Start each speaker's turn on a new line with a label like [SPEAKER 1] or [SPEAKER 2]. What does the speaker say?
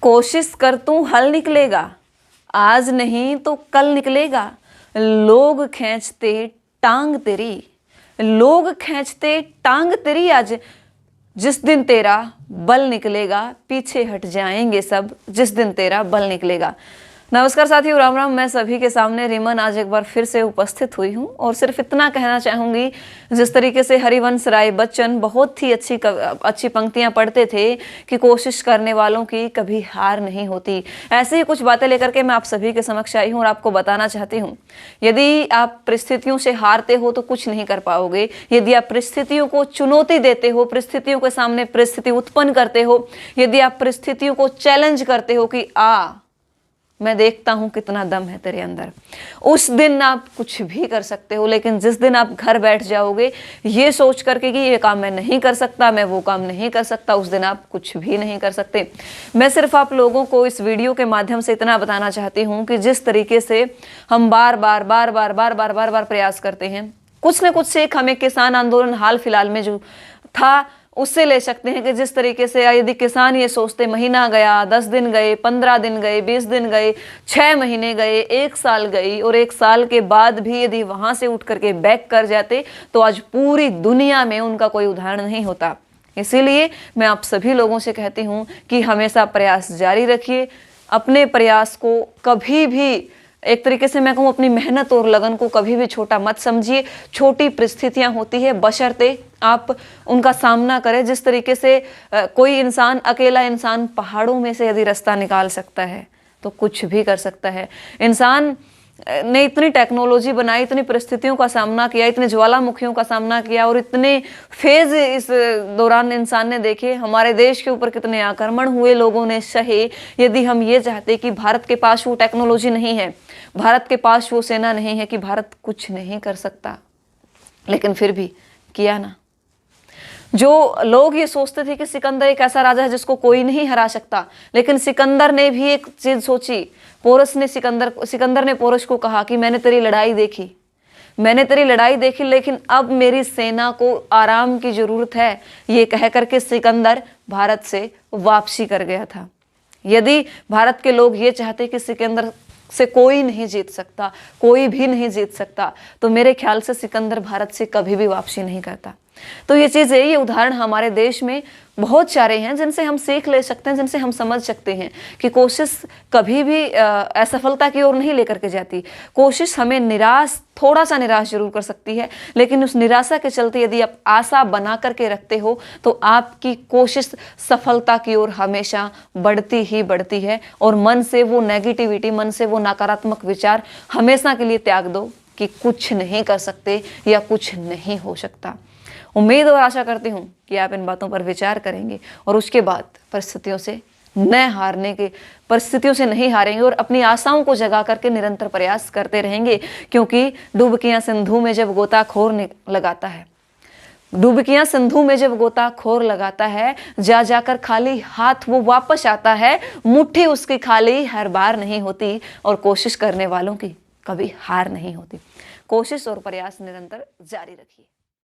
[SPEAKER 1] कोशिश कर तू हल निकलेगा, आज नहीं तो कल निकलेगा। लोग खींचते टांग तेरी, लोग खींचते टांग तेरी, आज जिस दिन तेरा बल निकलेगा पीछे हट जाएंगे सब, जिस दिन तेरा बल निकलेगा। नमस्कार साथियों, राम राम। मैं सभी के सामने रिमन आज एक बार फिर से उपस्थित हुई हूँ और सिर्फ इतना कहना चाहूँगी, जिस तरीके से हरिवंश राय बच्चन बहुत ही अच्छी पंक्तियाँ पढ़ते थे कि कोशिश करने वालों की कभी हार नहीं होती। ऐसे ही कुछ बातें लेकर के मैं आप सभी के समक्ष आई हूँ और आपको बताना चाहती हूँ, यदि आप परिस्थितियों से हारते हो तो कुछ नहीं कर पाओगे। यदि आप परिस्थितियों को चुनौती देते हो, परिस्थितियों के सामने परिस्थिति उत्पन्न करते हो, यदि आप परिस्थितियों को चैलेंज करते हो कि मैं देखता हूं कितना दम है तेरे अंदर, उस दिन आप कुछ भी कर सकते हो। लेकिन जिस दिन आप घर बैठ जाओगे ये सोच करके कि ये काम मैं नहीं कर सकता, मैं वो काम नहीं कर सकता, उस दिन आप कुछ भी नहीं कर सकते। मैं सिर्फ आप लोगों को इस वीडियो के माध्यम से इतना बताना चाहती हूँ कि जिस तरीके से हम बार बार प्रयास करते हैं, कुछ न कुछ सीख हमें किसान आंदोलन हाल फिलहाल में जो था उससे ले सकते हैं कि जिस तरीके से यदि किसान ये सोचते महीना गया, 10 दिन गए, 15 दिन गए, 20 दिन गए, 6 महीने गए, 1 साल गई और 1 साल के बाद भी यदि वहां से उठ करके बैक कर जाते तो आज पूरी दुनिया में उनका कोई उदाहरण नहीं होता। इसीलिए मैं आप सभी लोगों से कहती हूँ कि हमेशा प्रयास जारी रखिए। अपने प्रयास को कभी भी, एक तरीके से मैं कहूँ, अपनी मेहनत और लगन को कभी भी छोटा मत समझिए। छोटी परिस्थितियां होती है, बशर्ते आप उनका सामना करें। जिस तरीके से कोई इंसान, अकेला इंसान पहाड़ों में से यदि रास्ता निकाल सकता है तो कुछ भी कर सकता है। इंसान ने इतनी टेक्नोलॉजी बनाई, इतनी परिस्थितियों का सामना किया, इतने ज्वालामुखियों का सामना किया और इतने फेज इस दौरान इंसान ने देखे। हमारे देश के ऊपर कितने आक्रमण हुए, लोगों ने सहे। यदि हम ये चाहते कि भारत के पास वो टेक्नोलॉजी नहीं है, भारत के पास वो सेना नहीं है कि भारत कुछ नहीं कर सकता, लेकिन फिर भी किया ना। जो लोग ये सोचते थे कि सिकंदर एक ऐसा राजा है जिसको कोई नहीं हरा सकता, लेकिन सिकंदर ने भी एक चीज सोची। सिकंदर ने पोरस को कहा कि मैंने तेरी लड़ाई देखी, मैंने तेरी लड़ाई देखी, लेकिन अब मेरी सेना को आराम की जरूरत है। ये कह करके सिकंदर भारत से वापसी कर गया था। यदि भारत के लोग ये चाहते कि सिकंदर से कोई नहीं जीत सकता, कोई भी नहीं जीत सकता, तो मेरे ख्याल से सिकंदर भारत से कभी भी वापसी नहीं करता। तो ये चीज़ें, ये उदाहरण हमारे देश में बहुत सारे हैं जिनसे हम सीख ले सकते हैं, जिनसे हम समझ सकते हैं कि कोशिश कभी भी असफलता की ओर नहीं लेकर के जाती। कोशिश हमें थोड़ा सा निराश जरूर कर सकती है, लेकिन उस निराशा के चलते यदि आप आशा बना करके रखते हो तो आपकी कोशिश सफलता की ओर हमेशा बढ़ती ही बढ़ती है। और मन से वो नेगेटिविटी, मन से वो नकारात्मक विचार हमेशा के लिए त्याग दो कि कुछ नहीं कर सकते या कुछ नहीं हो सकता। उम्मीद और आशा करती हूँ कि आप इन बातों पर विचार करेंगे और उसके बाद परिस्थितियों से नहीं हारेंगे और अपनी आशाओं को जगा करके निरंतर प्रयास करते रहेंगे। क्योंकि डुबकियां सिंधु में जब गोताखोर लगाता है, डुबकियां सिंधु में जब गोताखोर लगाता है, जा जाकर खाली हाथ वो वापस आता है। मुट्ठी उसकी खाली हर बार नहीं होती और कोशिश करने वालों की कभी हार नहीं होती। कोशिश और प्रयास निरंतर जारी रखिए।